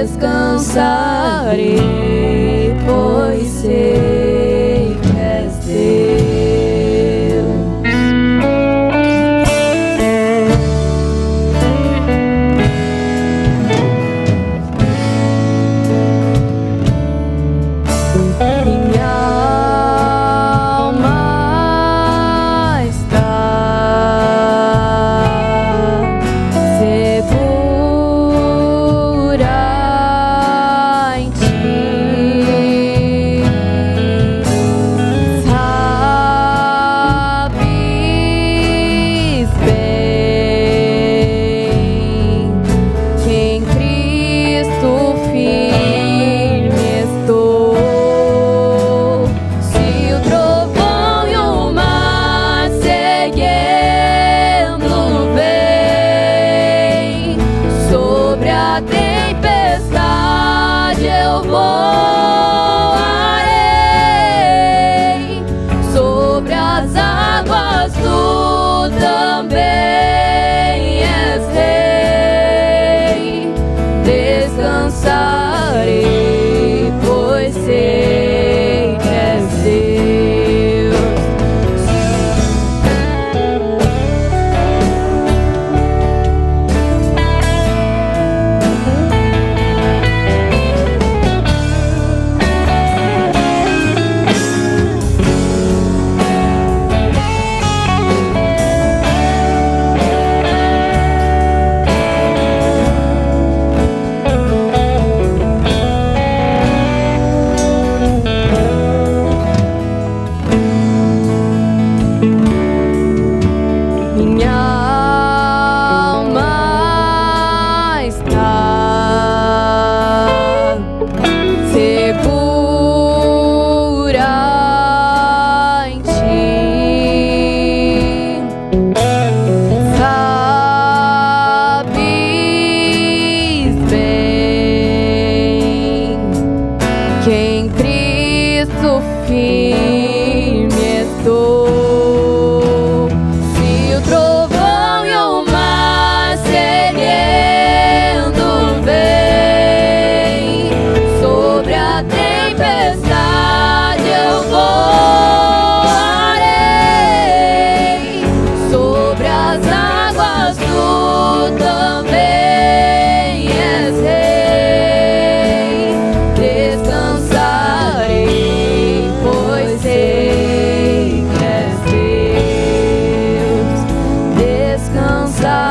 descansarei, pois sei que és Deus.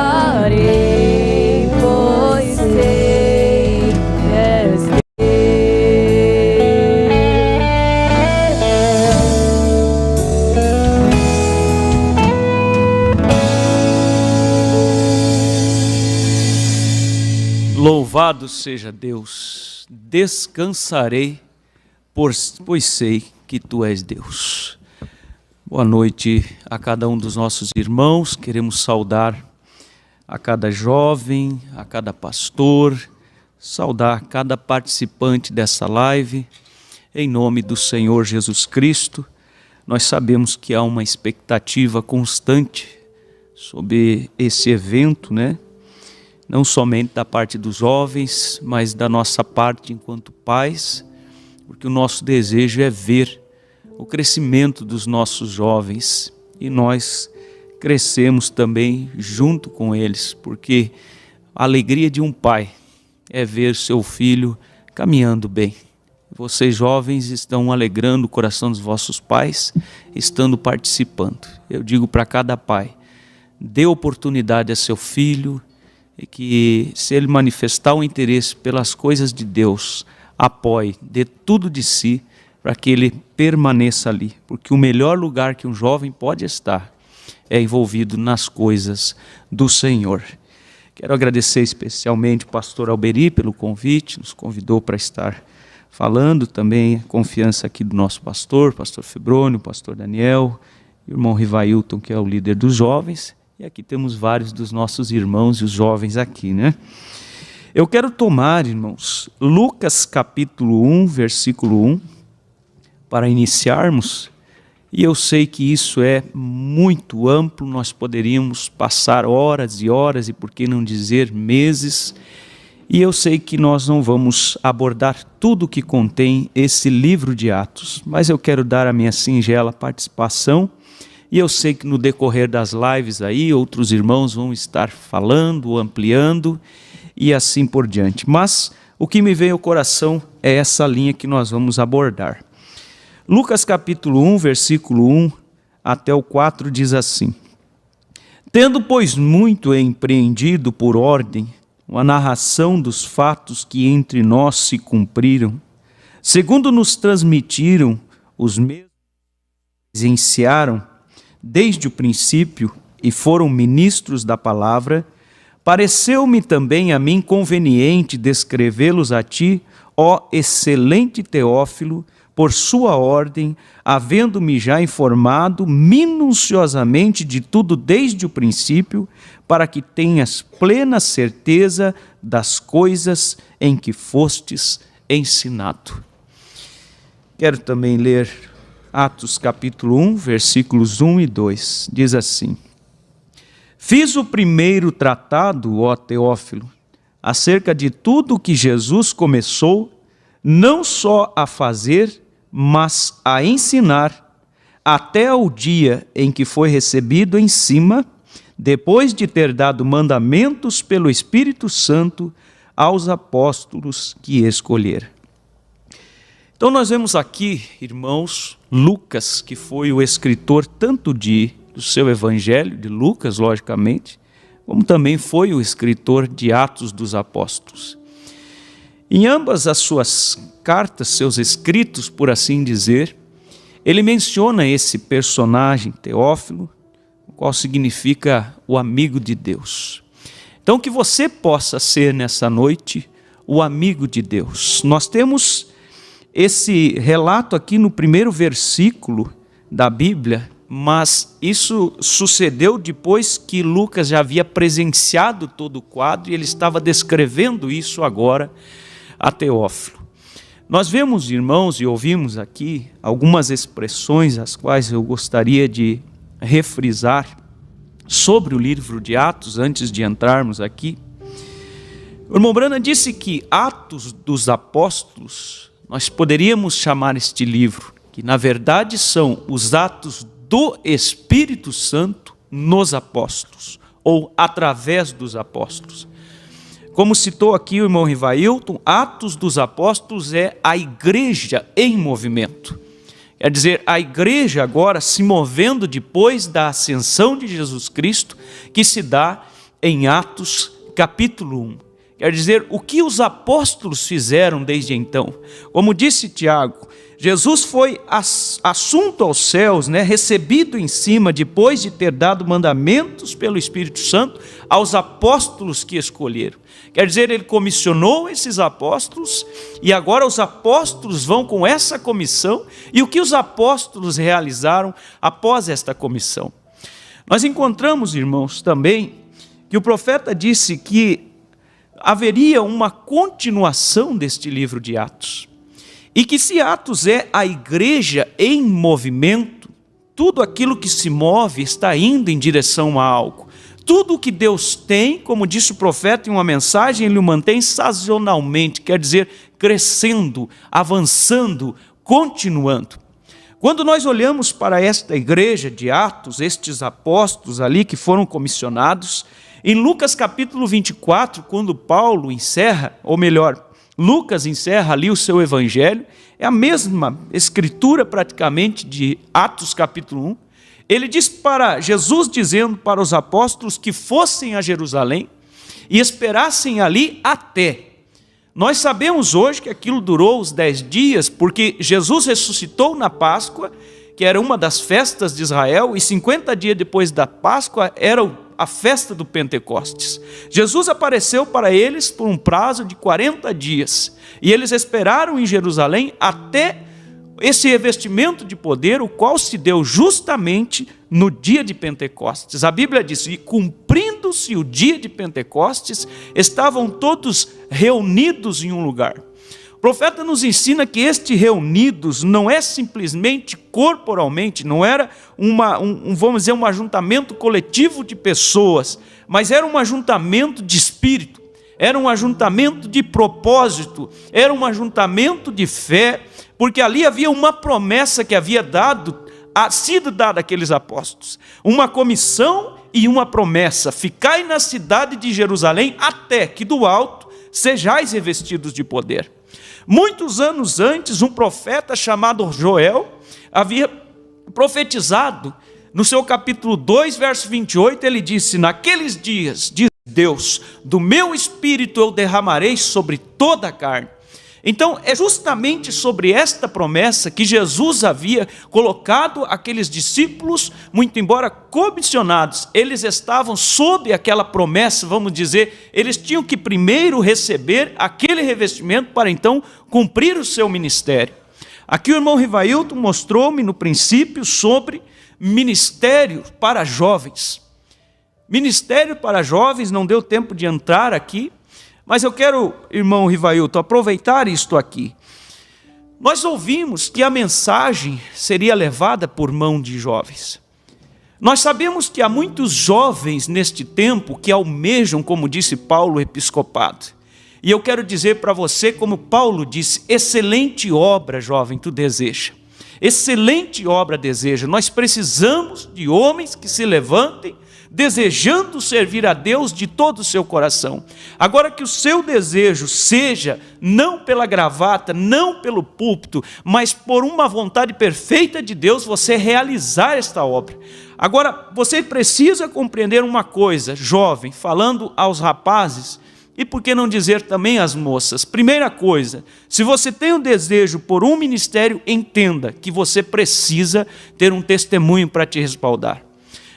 Descansarei, pois sei que és Deus. Louvado seja Deus, descansarei, pois sei que Tu és Deus. Boa noite a cada um dos nossos irmãos, queremos saudar a cada jovem, a cada pastor, saudar cada participante dessa live, em nome do Senhor Jesus Cristo. Nós sabemos que há uma expectativa constante sobre esse evento, né? Não somente da parte dos jovens, mas da nossa parte enquanto pais, porque o nosso desejo é ver o crescimento dos nossos jovens e nós crescemos também junto com eles, porque a alegria de um pai é ver seu filho caminhando bem. Vocês jovens estão alegrando o coração dos vossos pais, estando participando. Eu digo para cada pai, dê oportunidade a seu filho, e que se ele manifestar o interesse pelas coisas de Deus, apoie, dê tudo de si para que ele permaneça ali, porque o melhor lugar que um jovem pode estar é envolvido nas coisas do Senhor. Quero agradecer especialmente o pastor Alberi pelo convite, nos convidou para estar falando, também a confiança aqui do nosso pastor Febrônio, pastor Daniel, o irmão Rivailton, que é o líder dos jovens. E aqui temos vários dos nossos irmãos e os jovens aqui, né? Eu quero tomar, irmãos, Lucas capítulo 1, versículo 1, para iniciarmos. E eu sei que isso é muito amplo, nós poderíamos passar horas e horas, e por que não dizer meses, E eu sei que nós não vamos abordar tudo o que contém esse livro de Atos, mas eu quero dar a minha singela participação, e eu sei que no decorrer das lives aí, outros irmãos vão estar falando, ampliando, e assim por diante. Mas o que me veio ao coração é essa linha que nós vamos abordar. Lucas capítulo 1, versículo 1 até o 4 diz assim: Tendo, pois, muito empreendido por ordem a narração dos fatos que entre nós se cumpriram, segundo nos transmitiram os mesmos que presenciaram desde o princípio e foram ministros da palavra, pareceu-me também a mim conveniente descrevê-los a ti, ó excelente Teófilo, por sua ordem, havendo-me já informado minuciosamente de tudo desde o princípio, para que tenhas plena certeza das coisas em que fostes ensinado. Quero também ler Atos capítulo 1, versículos 1 e 2. Diz assim: Fiz o primeiro tratado, ó Teófilo, acerca de tudo o que Jesus começou, não só a fazer, mas a ensinar, até ao dia em que foi recebido em cima, depois de ter dado mandamentos pelo Espírito Santo aos apóstolos que escolher. Então nós vemos aqui, irmãos, Lucas, que foi o escritor tanto do seu evangelho, de Lucas, logicamente, como também foi o escritor de Atos dos Apóstolos. Em ambas as suas cartas, seus escritos, por assim dizer, ele menciona esse personagem, Teófilo, o qual significa o amigo de Deus. Então, que você possa ser nessa noite o amigo de Deus. Nós temos esse relato aqui no primeiro versículo da Bíblia, mas isso sucedeu depois que Lucas já havia presenciado todo o quadro e ele estava descrevendo isso agora a Teófilo. Nós vemos, irmãos, e ouvimos aqui algumas expressões as quais eu gostaria de refrisar sobre o livro de Atos antes de entrarmos aqui. O irmão Brana disse que Atos dos Apóstolos, nós poderíamos chamar este livro, que na verdade são os atos do Espírito Santo nos apóstolos, ou através dos apóstolos. Como citou aqui o irmão Rivailton, Atos dos Apóstolos é a igreja em movimento. Quer dizer, a igreja agora se movendo depois da ascensão de Jesus Cristo, que se dá em Atos capítulo 1. Quer dizer, o que os apóstolos fizeram desde então? Como disse Tiago, Jesus foi assunto aos céus, recebido em cima, depois de ter dado mandamentos pelo Espírito Santo aos apóstolos que escolheram. Quer dizer, ele comissionou esses apóstolos e agora os apóstolos vão com essa comissão. E o que os apóstolos realizaram após esta comissão? Nós encontramos, irmãos, também que o profeta disse que haveria uma continuação deste livro de Atos. E que se Atos é a igreja em movimento, tudo aquilo que se move está indo em direção a algo. Tudo o que Deus tem, como disse o profeta em uma mensagem, ele o mantém sazonalmente, quer dizer, crescendo, avançando, continuando. Quando nós olhamos para esta igreja de Atos, estes apóstolos ali que foram comissionados, em Lucas capítulo 24, quando Paulo encerra, ou melhor, Lucas encerra ali o seu evangelho, é a mesma escritura praticamente de Atos capítulo 1, ele diz para Jesus, dizendo para os apóstolos que fossem a Jerusalém e esperassem ali até. Nós sabemos hoje que aquilo durou os 10 dias, porque Jesus ressuscitou na Páscoa, que era uma das festas de Israel, e 50 dias depois da Páscoa era a festa do Pentecostes. Jesus apareceu para eles por um prazo de 40 dias, e eles esperaram em Jerusalém até esse revestimento de poder, o qual se deu justamente no dia de Pentecostes. A Bíblia diz, e cumprindo-se o dia de Pentecostes, estavam todos reunidos em um lugar. O profeta nos ensina que este reunidos não é simplesmente corporalmente, não era vamos dizer, um ajuntamento coletivo de pessoas, mas era um ajuntamento de espírito. era um ajuntamento de propósito, era um ajuntamento de fé, porque ali havia uma promessa que havia sido dada àqueles apóstolos, uma comissão e uma promessa: ficai na cidade de Jerusalém até que do alto sejais revestidos de poder. Muitos anos antes, um profeta chamado Joel havia profetizado. No seu capítulo 2, verso 28, ele disse: naqueles dias, diz Deus, do meu espírito eu derramarei sobre toda a carne. Então é justamente sobre esta promessa que Jesus havia colocado aqueles discípulos, muito embora comissionados, eles estavam sob aquela promessa, vamos dizer, eles tinham que primeiro receber aquele revestimento para então cumprir o seu ministério. Aqui o irmão Rivailton mostrou-me no princípio sobre ministério para jovens. Ministério para jovens, não deu tempo de entrar aqui, mas eu quero, irmão Rivailton, aproveitar isto aqui. Nós ouvimos que a mensagem seria levada por mão de jovens. Nós sabemos que há muitos jovens neste tempo que almejam, como disse Paulo, o episcopado. E eu quero dizer para você, como Paulo disse: excelente obra, jovem, tu deseja. Excelente obra deseja. Nós precisamos de homens que se levantem desejando servir a Deus de todo o seu coração. Agora, que o seu desejo seja não pela gravata, não pelo púlpito, mas por uma vontade perfeita de Deus, você realizar esta obra. Agora, você precisa compreender uma coisa, jovem, falando aos rapazes, e por que não dizer também às moças? Primeira coisa, se você tem um desejo por um ministério, entenda que você precisa ter um testemunho para te respaldar.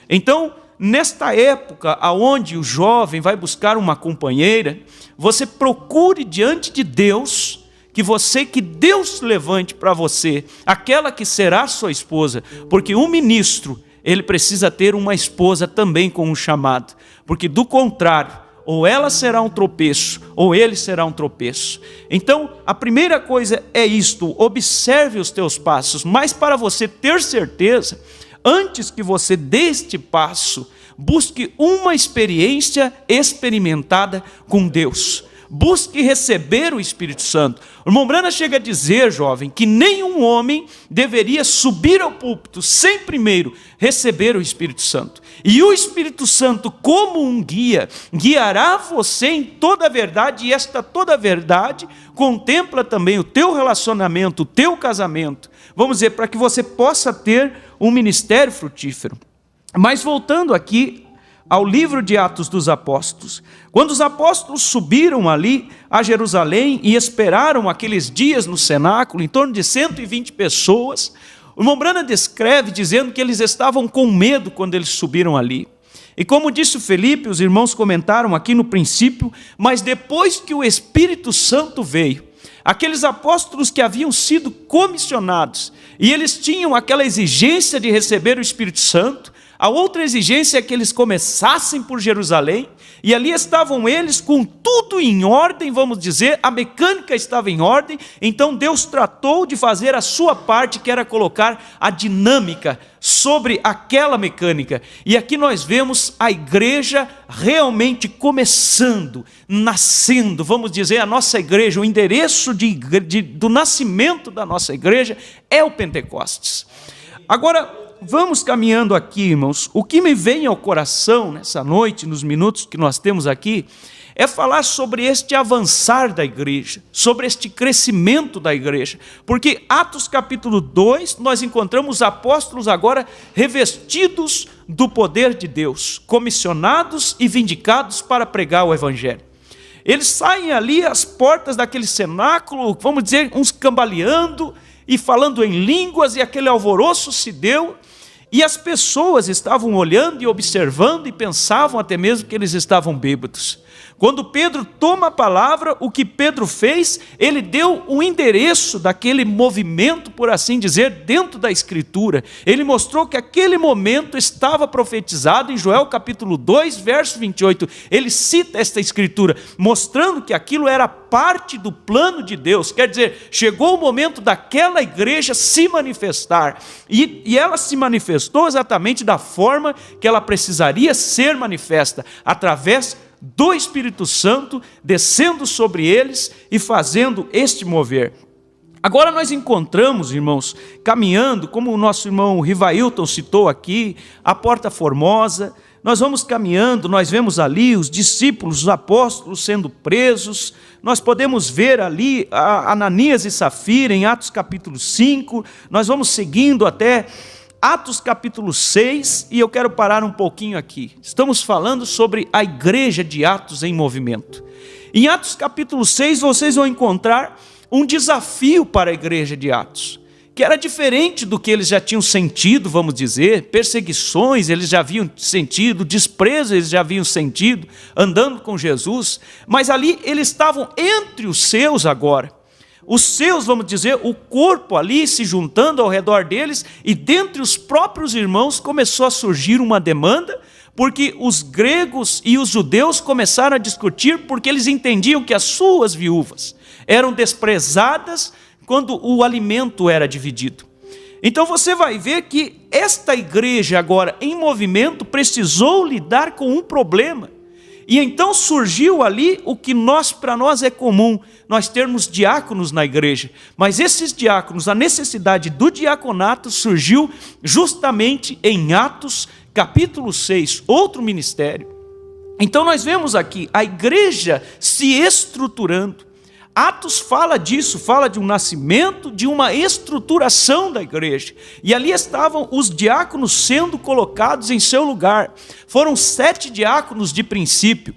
Então, nesta época onde o jovem vai buscar uma companheira, você procure diante de Deus que Deus levante para você aquela que será sua esposa, porque um ministro, ele precisa ter uma esposa também com um chamado, porque do contrário, ou ela será um tropeço, ou ele será um tropeço. Então, a primeira coisa é isto: observe os teus passos, mas para você ter certeza, antes que você dê este passo, busque uma experiência experimentada com Deus. Busque receber o Espírito Santo. O irmão Branham chega a dizer, jovem, que nenhum homem deveria subir ao púlpito sem primeiro receber o Espírito Santo. E o Espírito Santo, como um guia, guiará você em toda a verdade, e esta toda a verdade contempla também o teu relacionamento, o teu casamento. Vamos dizer, para que você possa ter um ministério frutífero. Mas voltando aqui ao livro de Atos dos Apóstolos, quando os apóstolos subiram ali a Jerusalém e esperaram aqueles dias no cenáculo, em torno de 120 pessoas, o irmão Branham descreve dizendo que eles estavam com medo quando eles subiram ali. E como disse o Felipe, os irmãos comentaram aqui no princípio, mas depois que o Espírito Santo veio, aqueles apóstolos que haviam sido comissionados, e eles tinham aquela exigência de receber o Espírito Santo, a outra exigência é que eles começassem por Jerusalém, e ali estavam eles com tudo em ordem, vamos dizer, a mecânica estava em ordem, então Deus tratou de fazer a sua parte, que era colocar a dinâmica sobre aquela mecânica. E aqui nós vemos a igreja realmente começando, nascendo, vamos dizer, a nossa igreja, o endereço do nascimento da nossa igreja é o Pentecostes. Agora, vamos caminhando aqui, irmãos. O que me vem ao coração nessa noite, nos minutos que nós temos aqui, é falar sobre este avançar da igreja, sobre este crescimento da igreja. Porque Atos capítulo 2, nós encontramos apóstolos agora revestidos do poder de Deus, comissionados e vindicados para pregar o evangelho. Eles saem ali às portas daquele cenáculo, vamos dizer, uns cambaleando e falando em línguas, e aquele alvoroço se deu, e as pessoas estavam olhando e observando e pensavam até mesmo que eles estavam bêbados. Quando Pedro toma a palavra, o que Pedro fez? Ele deu o endereço daquele movimento, por assim dizer, dentro da Escritura. Ele mostrou que aquele momento estava profetizado em Joel capítulo 2, verso 28. Ele cita esta Escritura, mostrando que aquilo era parte do plano de Deus. Quer dizer, chegou o momento daquela igreja se manifestar. E ela se manifestou exatamente da forma que ela precisaria ser manifesta, através do Espírito Santo descendo sobre eles e fazendo este mover. Agora nós encontramos, irmãos, caminhando, como o nosso irmão Rivailton citou aqui, a Porta Formosa. Nós vamos caminhando, nós vemos ali os discípulos, os apóstolos sendo presos. Nós podemos ver ali a Ananias e Safira em Atos capítulo 5. Nós vamos seguindo até Atos capítulo 6, e eu quero parar um pouquinho aqui. Estamos falando sobre a igreja de Atos em movimento. Em Atos capítulo 6 vocês vão encontrar um desafio para a igreja de Atos, que era diferente do que eles já tinham sentido, vamos dizer, perseguições eles já haviam sentido, desprezo eles já haviam sentido, andando com Jesus, mas ali eles estavam entre os seus agora. Os seus, vamos dizer, o corpo ali se juntando ao redor deles, e dentre os próprios irmãos começou a surgir uma demanda, porque os gregos e os judeus começaram a discutir, porque eles entendiam que as suas viúvas eram desprezadas quando o alimento era dividido. Então você vai ver que esta igreja agora em movimento precisou lidar com um problema. E então surgiu ali o que para nós é comum, nós termos diáconos na igreja. Mas esses diáconos, a necessidade do diaconato surgiu justamente em Atos capítulo 6, outro ministério. Então nós vemos aqui a igreja se estruturando. Atos fala disso, fala de um nascimento, de uma estruturação da igreja. E ali estavam os diáconos sendo colocados em seu lugar. Foram 7 diáconos de princípio,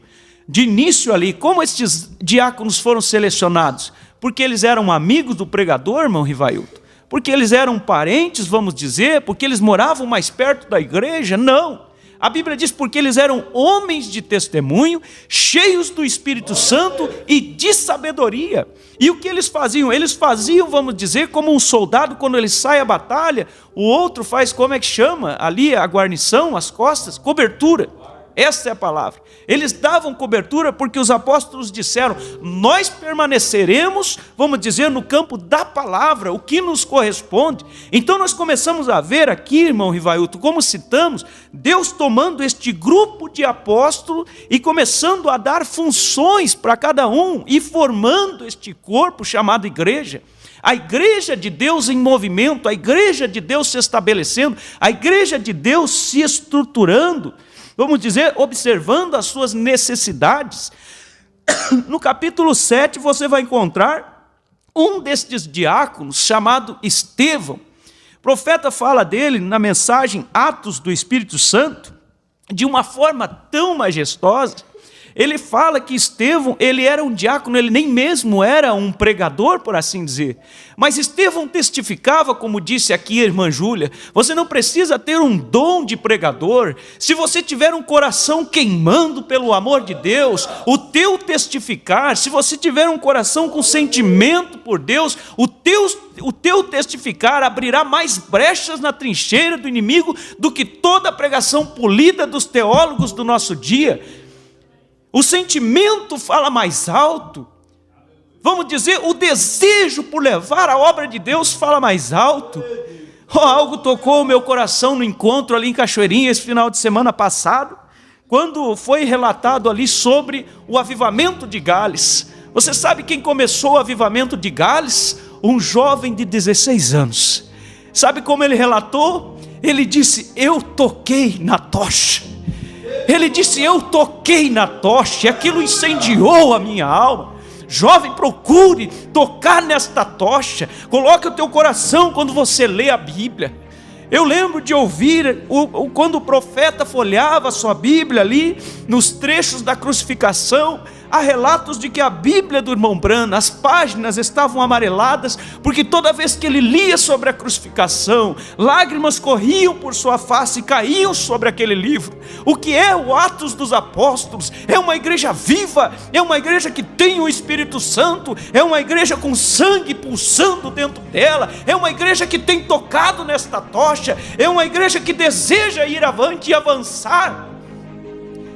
de início ali. Como estes diáconos foram selecionados? Porque eles eram amigos do pregador, irmão Rivailton? Porque eles eram parentes, vamos dizer? Porque eles moravam mais perto da igreja? Não. A Bíblia diz porque eles eram homens de testemunho, cheios do Espírito Santo e de sabedoria. E o que eles faziam? Eles faziam, vamos dizer, como um soldado quando ele sai à batalha, o outro faz, como é que chama? Ali a guarnição, as costas, cobertura. Essa é a palavra. Eles davam cobertura porque os apóstolos disseram, nós permaneceremos, vamos dizer, no campo da palavra, o que nos corresponde. Então nós começamos a ver aqui, irmão Rivailton, como citamos, Deus tomando este grupo de apóstolos e começando a dar funções para cada um e formando este corpo chamado igreja. A igreja de Deus em movimento, a igreja de Deus se estabelecendo, a igreja de Deus se estruturando, vamos dizer, observando as suas necessidades. No capítulo 7 você vai encontrar um destes diáconos chamado Estevão. O profeta fala dele na mensagem Atos do Espírito Santo, de uma forma tão majestosa. Ele fala que Estevão, ele era um diácono, ele nem mesmo era um pregador, por assim dizer. Mas Estevão testificava, como disse aqui a irmã Júlia, você não precisa ter um dom de pregador. Se você tiver um coração queimando pelo amor de Deus, o teu testificar, se você tiver um coração com sentimento por Deus, o teu testificar abrirá mais brechas na trincheira do inimigo do que toda a pregação polida dos teólogos do nosso dia. O sentimento fala mais alto. Vamos dizer, o desejo por levar a obra de Deus fala mais alto. Algo tocou o meu coração no encontro ali em Cachoeirinha, esse final de semana passado, quando foi relatado ali sobre o avivamento de Gales. Você sabe quem começou o avivamento de Gales? Um jovem de 16 anos. Sabe como ele relatou? Ele disse, eu toquei na tocha. Ele disse, eu toquei na tocha, e aquilo incendiou a minha alma. Jovem, procure tocar nesta tocha. Coloque o teu coração quando você lê a Bíblia. Eu lembro de ouvir quando o profeta folheava a sua Bíblia ali, nos trechos da crucificação, há relatos de que a Bíblia do irmão Brana, as páginas estavam amareladas, porque toda vez que ele lia sobre a crucificação, lágrimas corriam por sua face e caíam sobre aquele livro. O que é o Atos dos Apóstolos? É uma igreja viva, é uma igreja que tem o Espírito Santo, é uma igreja com sangue pulsando dentro dela, é uma igreja que tem tocado nesta tocha, é uma igreja que deseja ir avante e avançar.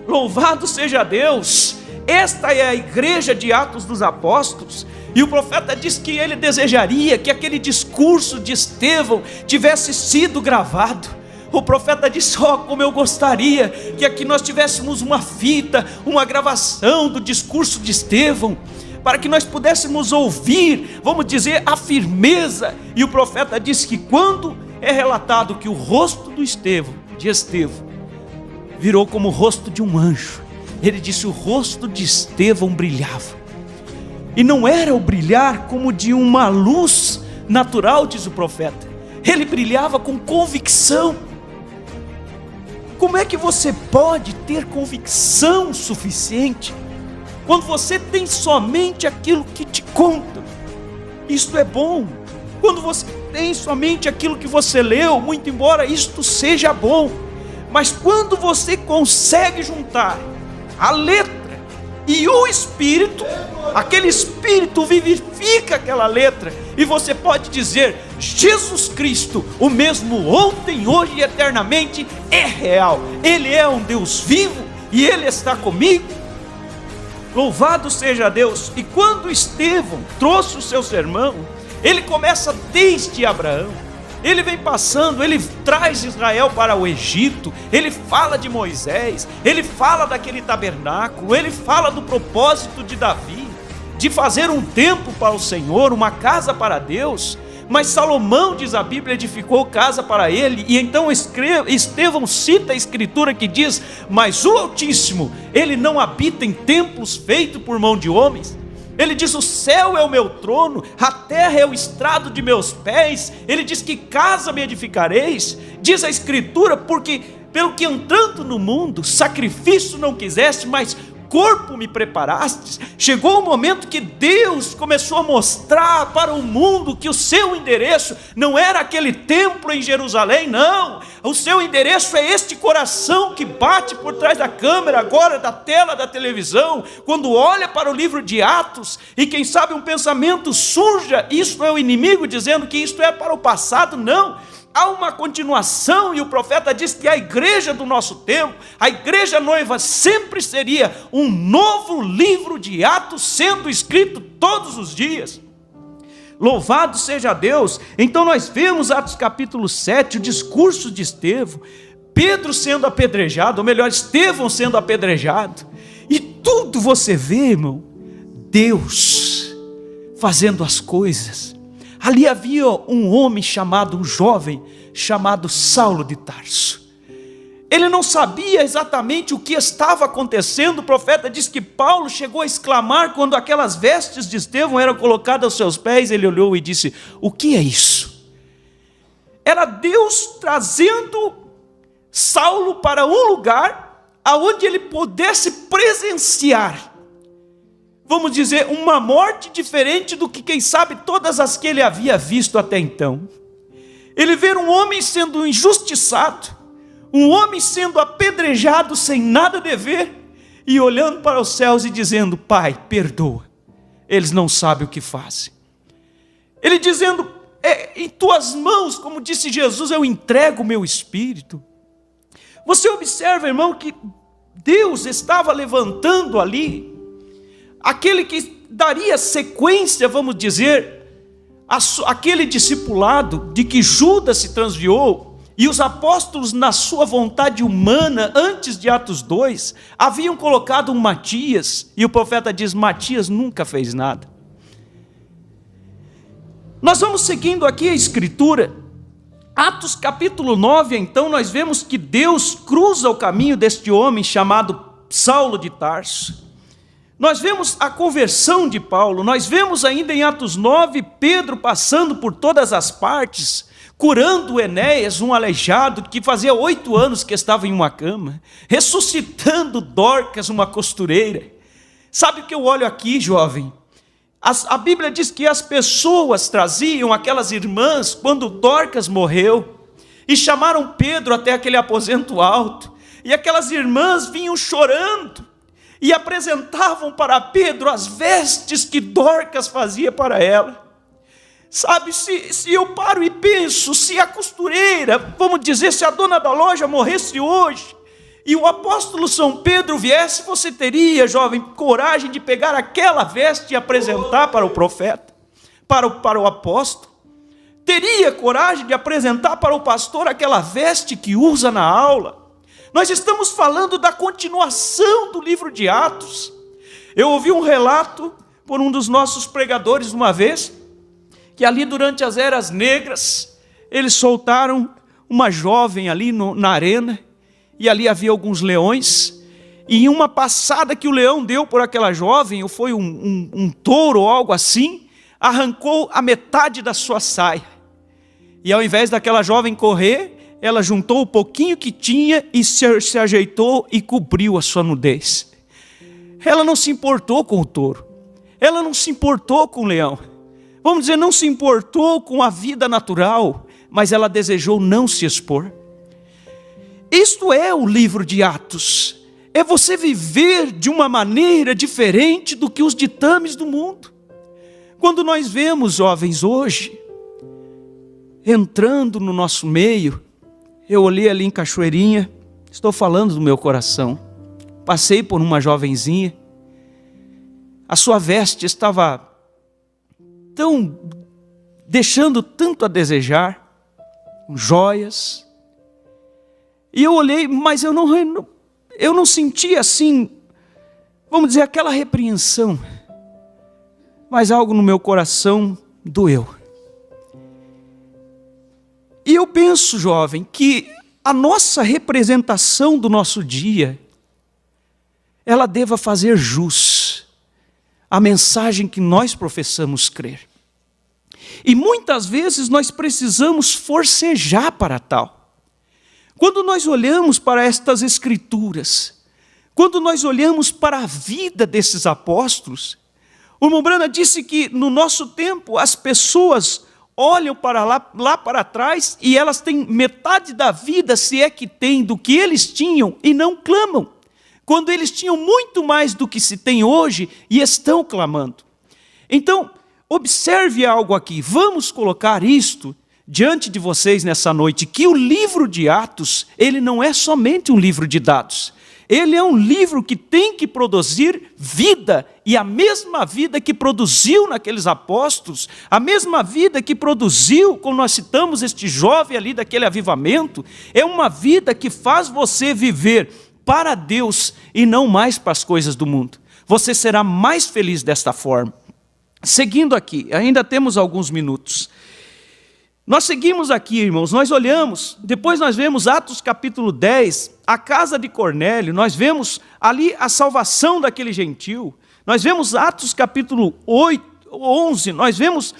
Louvado seja Deus! Esta é a igreja de Atos dos Apóstolos. E o profeta diz que ele desejaria que aquele discurso de Estevão tivesse sido gravado. O profeta disse: como eu gostaria que aqui nós tivéssemos uma fita, uma gravação do discurso de Estevão, para que nós pudéssemos ouvir, vamos dizer, a firmeza. E o profeta disse que quando é relatado que o rosto de Estevão virou como o rosto de um anjo, ele disse: o rosto de Estevão brilhava, e não era o brilhar como de uma luz natural, diz o profeta, ele brilhava com convicção. Como é que você pode ter convicção suficiente quando você tem somente aquilo que te contam? Isto é bom. Quando você tem somente aquilo que você leu, muito embora isto seja bom, mas quando você consegue juntar a letra e o Espírito, aquele Espírito vivifica aquela letra, e você pode dizer: Jesus Cristo, o mesmo ontem, hoje e eternamente, é real. Ele é um Deus vivo e Ele está comigo. Louvado seja Deus. E quando Estevão trouxe o seu sermão, ele começa desde Abraão. Ele vem passando, ele traz Israel para o Egito, ele fala de Moisés, ele fala daquele tabernáculo, ele fala do propósito de Davi, de fazer um templo para o Senhor, uma casa para Deus. Mas Salomão, diz a Bíblia, edificou casa para ele. E então Estevão cita a escritura que diz: mas o Altíssimo, ele não habita em templos feitos por mão de homens. Ele diz: o céu é o meu trono, a terra é o estrado de meus pés. Ele diz: que casa me edificareis? Diz a escritura: porque pelo que entrando no mundo, sacrifício não quiseste, mas corpo me preparastes. Chegou o momento que Deus começou a mostrar para o mundo que o seu endereço não era aquele templo em Jerusalém, não. O seu endereço é este coração que bate por trás da câmera, agora da tela da televisão, quando olha para o livro de Atos, e quem sabe um pensamento surja: isto é o inimigo dizendo que isto é para o passado. Não. Há uma continuação, e o profeta diz que a igreja do nosso tempo, a igreja noiva, sempre seria um novo livro de Atos sendo escrito todos os dias. Louvado seja Deus. Então nós vemos Atos capítulo 7, o discurso de Estevão, Pedro sendo apedrejado, ou melhor, Estevão sendo apedrejado, e tudo você vê, irmão, Deus fazendo as coisas. Ali havia um homem chamado, um jovem chamado Saulo de Tarso. Ele não sabia exatamente o que estava acontecendo. O profeta diz que Paulo chegou a exclamar quando aquelas vestes de Estevão eram colocadas aos seus pés. Ele olhou e disse: o que é isso? Era Deus trazendo Saulo para um lugar aonde ele pudesse presenciar, vamos dizer, uma morte diferente do que, quem sabe, todas as que ele havia visto até então. Ele vê um homem sendo injustiçado, um homem sendo apedrejado sem nada dever, e olhando para os céus e dizendo: Pai, perdoa, eles não sabem o que fazem. Ele dizendo: em tuas mãos, como disse Jesus, eu entrego o meu espírito. Você observa, irmão, que Deus estava levantando ali aquele que daria sequência, vamos dizer, aquele discipulado de que Judas se transviou, e os apóstolos, na sua vontade humana, antes de Atos 2, haviam colocado um Matias, e o profeta diz: Matias nunca fez nada. Nós vamos seguindo aqui a escritura, Atos capítulo 9, então nós vemos que Deus cruza o caminho deste homem chamado Saulo de Tarso. Nós vemos a conversão de Paulo, nós vemos ainda em Atos 9, Pedro passando por todas as partes, curando Enéas, um aleijado, que fazia 8 anos que estava em uma cama, ressuscitando Dorcas, uma costureira. Sabe o que eu olho aqui, jovem? A Bíblia diz que as pessoas traziam aquelas irmãs, quando Dorcas morreu, e chamaram Pedro até aquele aposento alto, e aquelas irmãs vinham chorando, e apresentavam para Pedro as vestes que Dorcas fazia para ela. Sabe, se eu paro e penso, se a costureira, vamos dizer, se a dona da loja morresse hoje, e o apóstolo São Pedro viesse, você teria, jovem, coragem de pegar aquela veste e apresentar para o profeta, para o apóstolo? teria coragem de apresentar para o pastor aquela veste que usa na aula? Nós estamos falando da continuação do livro de Atos. Eu ouvi um relato por um dos nossos pregadores uma vez, que ali durante as eras negras, eles soltaram uma jovem ali na arena, e ali havia alguns leões, e em uma passada que o leão deu por aquela jovem, ou foi um touro ou algo assim, arrancou a metade da sua saia. E ao invés daquela jovem correr, ela juntou o pouquinho que tinha e se ajeitou e cobriu a sua nudez. Ela não se importou com o touro, ela não se importou com o leão, vamos dizer, não se importou com a vida natural, mas ela desejou não se expor. Isto é o livro de Atos, é você viver de uma maneira diferente do que os ditames do mundo. Quando nós vemos jovens hoje, entrando no nosso meio, eu olhei ali em Cachoeirinha, estou falando do meu coração, passei por uma jovenzinha, a sua veste estava deixando tanto a desejar, com joias, e eu olhei, mas eu não senti assim, vamos dizer, aquela repreensão, mas algo no meu coração doeu. E eu penso, jovem, que a nossa representação do nosso dia, ela deva fazer jus à mensagem que nós professamos crer. E muitas vezes nós precisamos forcejar para tal. Quando nós olhamos para estas escrituras, quando nós olhamos para a vida desses apóstolos, o irmão Brana disse que no nosso tempo as pessoas olham para lá para trás e elas têm metade da vida, se é que tem, do que eles tinham e não clamam. Quando eles tinham muito mais do que se tem hoje e estão clamando. Então, observe algo aqui, vamos colocar isto diante de vocês nessa noite, que o livro de Atos, ele não é somente um livro de dados. Ele é um livro que tem que produzir vida, e a mesma vida que produziu naqueles apóstolos, a mesma vida que produziu, como nós citamos este jovem ali daquele avivamento, é uma vida que faz você viver para Deus e não mais para as coisas do mundo. Você será mais feliz desta forma. Seguindo aqui, ainda temos alguns minutos. Nós seguimos aqui, irmãos, nós olhamos, depois nós vemos Atos capítulo 10, a casa de Cornélio, nós vemos ali a salvação daquele gentil, nós vemos Atos capítulo 11, nós vemos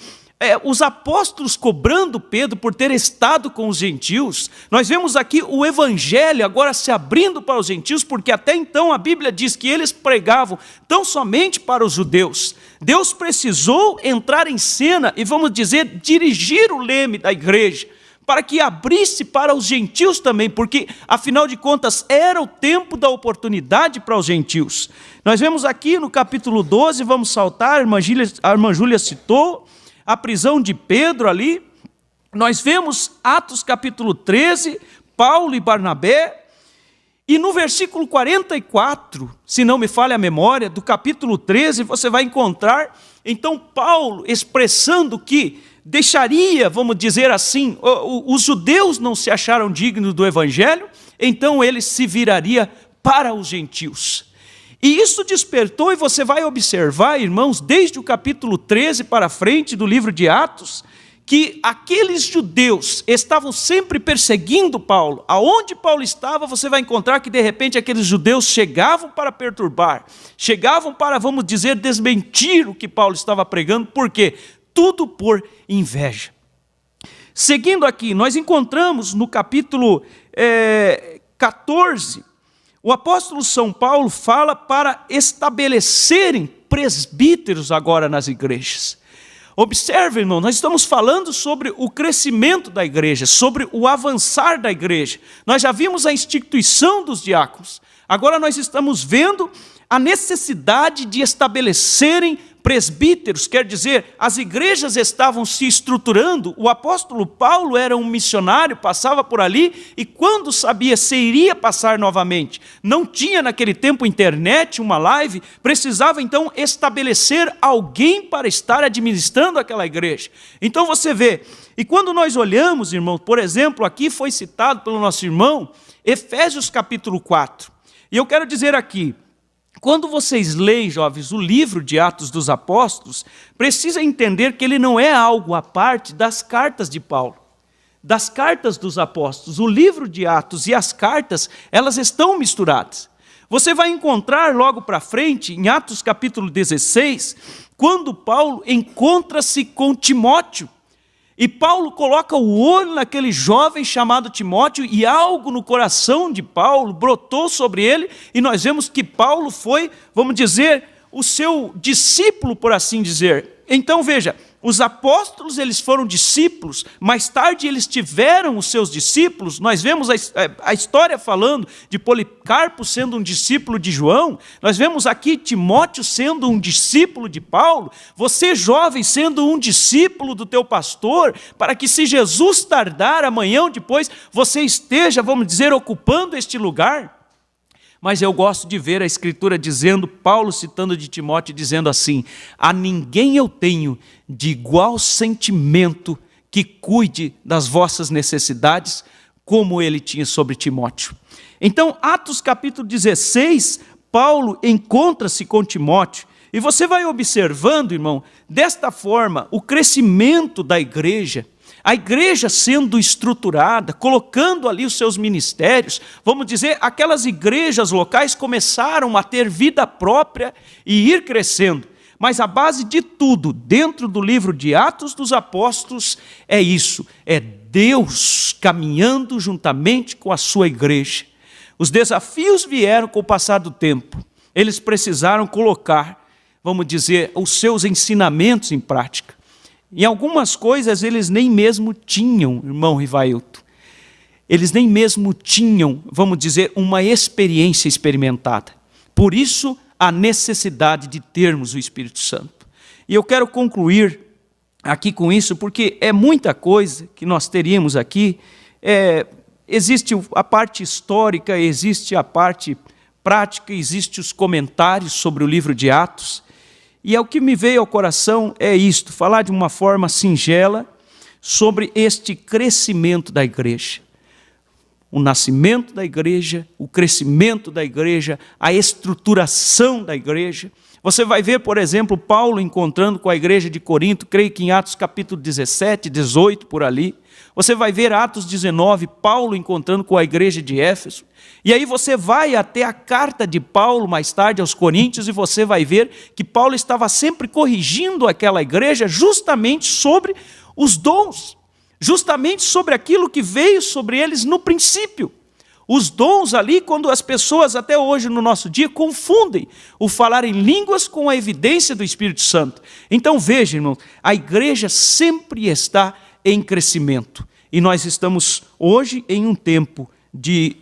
os apóstolos cobrando Pedro por ter estado com os gentios, nós vemos aqui o evangelho agora se abrindo para os gentios, porque até então a Bíblia diz que eles pregavam tão somente para os judeus. Deus precisou entrar em cena e, vamos dizer, dirigir o leme da igreja, para que abrisse para os gentios também, porque, afinal de contas, era o tempo da oportunidade para os gentios. Nós vemos aqui no capítulo 12, vamos saltar, a irmã Júlia citou, a prisão de Pedro ali. Nós vemos Atos capítulo 13, Paulo e Barnabé, e no versículo 44, se não me falha a memória, do capítulo 13, você vai encontrar, então, Paulo expressando que deixaria, vamos dizer assim, os judeus não se acharam dignos do evangelho, então ele se viraria para os gentios. E isso despertou, e você vai observar, irmãos, desde o capítulo 13 para frente do livro de Atos, que aqueles judeus estavam sempre perseguindo Paulo. Aonde Paulo estava, você vai encontrar que de repente aqueles judeus chegavam para perturbar, chegavam para, vamos dizer, desmentir o que Paulo estava pregando. Por quê? Tudo por inveja. Seguindo aqui, nós encontramos no capítulo 14, o apóstolo São Paulo fala para estabelecerem presbíteros agora nas igrejas. Observe, irmão, nós estamos falando sobre o crescimento da igreja, sobre o avançar da igreja. Nós já vimos a instituição dos diáconos. Agora nós estamos vendo a necessidade de estabelecerem presbíteros, quer dizer, as igrejas estavam se estruturando. O apóstolo Paulo era um missionário, passava por ali, e quando sabia se iria passar novamente, não tinha naquele tempo internet, uma live, precisava então estabelecer alguém para estar administrando aquela igreja. Então você vê, e quando nós olhamos, irmãos, por exemplo, aqui foi citado pelo nosso irmão, Efésios capítulo 4, e eu quero dizer aqui, quando vocês leem, jovens, o livro de Atos dos Apóstolos, precisa entender que ele não é algo à parte das cartas de Paulo, das cartas dos apóstolos. O livro de Atos e as cartas, elas estão misturadas. Você vai encontrar logo para frente, em Atos capítulo 16, quando Paulo encontra-se com Timóteo. E Paulo coloca o olho naquele jovem chamado Timóteo e algo no coração de Paulo brotou sobre ele e nós vemos que Paulo foi, vamos dizer, o seu discípulo, por assim dizer. Então veja, os apóstolos eles foram discípulos, mais tarde eles tiveram os seus discípulos, nós vemos a história falando de Policarpo sendo um discípulo de João, nós vemos aqui Timóteo sendo um discípulo de Paulo, você jovem sendo um discípulo do teu pastor, para que se Jesus tardar amanhã ou depois, você esteja, vamos dizer, ocupando este lugar. Mas eu gosto de ver a Escritura dizendo, Paulo citando de Timóteo, dizendo assim, a ninguém eu tenho de igual sentimento que cuide das vossas necessidades, como ele tinha sobre Timóteo. Então, Atos capítulo 16, Paulo encontra-se com Timóteo, e você vai observando, irmão, desta forma, o crescimento da igreja, a igreja sendo estruturada, colocando ali os seus ministérios, vamos dizer, aquelas igrejas locais começaram a ter vida própria e ir crescendo. Mas a base de tudo, dentro do livro de Atos dos Apóstolos, é isso, é Deus caminhando juntamente com a sua igreja. Os desafios vieram com o passar do tempo, eles precisaram colocar, vamos dizer, os seus ensinamentos em prática. Em algumas coisas eles nem mesmo tinham, irmão Rivailton, eles nem mesmo tinham, vamos dizer, uma experiência experimentada. Por isso, a necessidade de termos o Espírito Santo. E eu quero concluir aqui com isso, porque é muita coisa que nós teríamos aqui. Existe a parte histórica, existe a parte prática, existe os comentários sobre o livro de Atos. E o que me veio ao coração é isto, falar de uma forma singela sobre este crescimento da igreja. O nascimento da igreja, o crescimento da igreja, a estruturação da igreja. Você vai ver, por exemplo, Paulo encontrando com a igreja de Corinto, creio que em Atos capítulo 17, 18, por ali. Você vai ver Atos 19, Paulo encontrando com a igreja de Éfeso. E aí você vai até a carta de Paulo, mais tarde, aos Coríntios, e você vai ver que Paulo estava sempre corrigindo aquela igreja justamente sobre os dons, justamente sobre aquilo que veio sobre eles no princípio. Os dons ali, quando as pessoas até hoje no nosso dia confundem o falar em línguas com a evidência do Espírito Santo. Então veja, irmão, a igreja sempre está em crescimento. E nós estamos hoje em um tempo de,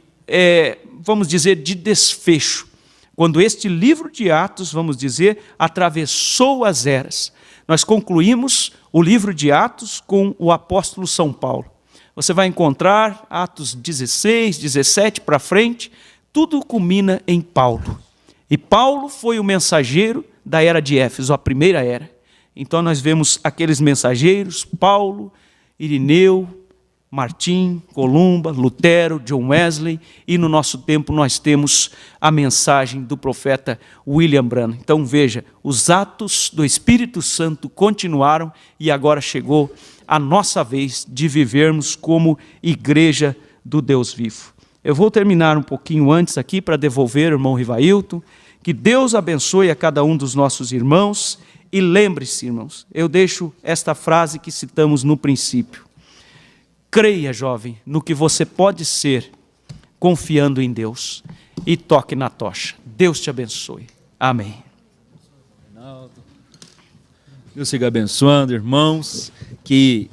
vamos dizer, de desfecho. Quando este livro de Atos, vamos dizer, atravessou as eras. Nós concluímos o livro de Atos com o apóstolo São Paulo. Você vai encontrar Atos 16, 17 para frente, tudo culmina em Paulo. E Paulo foi o mensageiro da era de Éfeso, a primeira era. Então nós vemos aqueles mensageiros, Paulo, Irineu, Martim, Columba, Lutero, John Wesley, e no nosso tempo nós temos a mensagem do profeta William Branham. Então veja, os atos do Espírito Santo continuaram e agora chegou a nossa vez de vivermos como igreja do Deus vivo. Eu vou terminar um pouquinho antes aqui para devolver o irmão Rivailton. Que Deus abençoe a cada um dos nossos irmãos. E lembre-se, irmãos, eu deixo esta frase que citamos no princípio. Creia, jovem, no que você pode ser, confiando em Deus. E toque na tocha. Deus te abençoe. Amém. Deus siga abençoando, irmãos. Que